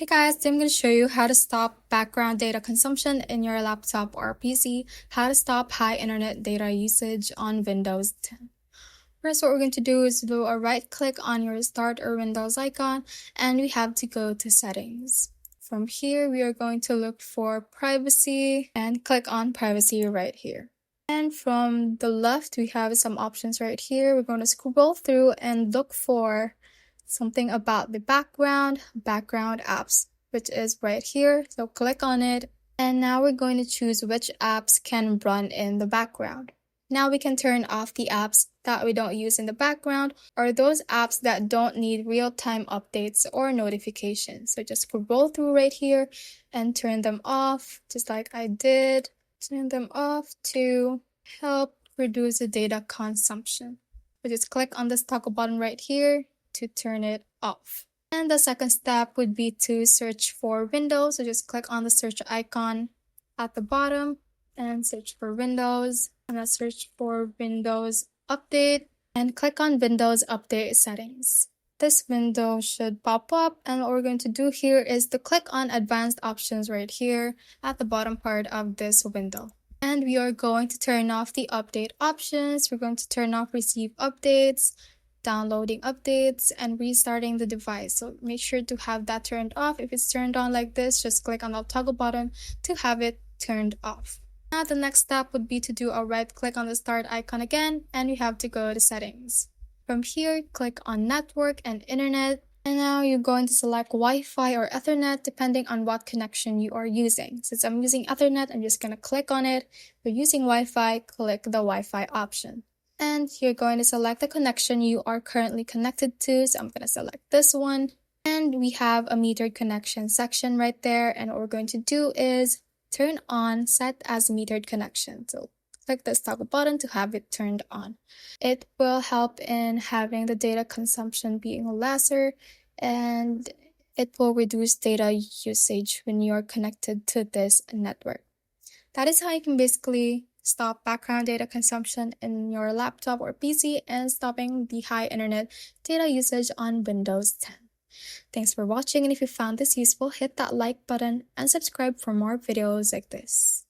Hey guys, today I'm going to show you how to stop background data consumption in your laptop or PC, how to stop high internet data usage on Windows 10. First, what we're going to do is do a right click on your Start or Windows icon, and we have to go to Settings. From here, we are going to look for Privacy and click on Privacy right here. And from the left, we have some options right here. We're going to scroll through and look for something about the background apps, which is right here. So click on it. And now we're going to choose which apps can run in the background. Now we can turn off the apps that we don't use in the background or those apps that don't need real-time updates or notifications. So just scroll through right here and turn them off, just like I did. Turn them off to help reduce the data consumption. So just click on this toggle button right here to turn it off. And the second step would be to search for Windows. So just click on the search icon at the bottom and search for Windows. I'm going to search for Windows Update and click on Windows Update Settings. This window should pop up, and what we're going to do here is to click on Advanced Options right here at the bottom part of this window. And we are going to turn off the update options. We're going to turn off receive updates, downloading updates, and restarting the device. So make sure to have that turned off. If it's turned on like this, just click on the toggle button to have it turned off. Now the next step would be to do a right click on the start icon again, and you have to go to settings. From here, click on network and internet, and now you're going to select Wi-Fi or Ethernet depending on what connection you are using. Since I'm using Ethernet, I'm just going to click on it. If you're using Wi-Fi, click the Wi-Fi option. And you're going to select the connection you are currently connected to. So I'm going to select this one. And we have a metered connection section right there. And what we're going to do is turn on set as metered connection. So click this toggle button to have it turned on. It will help in having the data consumption being lesser, and it will reduce data usage when you're connected to this network. That is how you can basically stop background data consumption in your laptop or PC and stopping the high internet data usage on Windows 10. Thanks for watching, and if you found this useful, hit that like button and subscribe for more videos like this.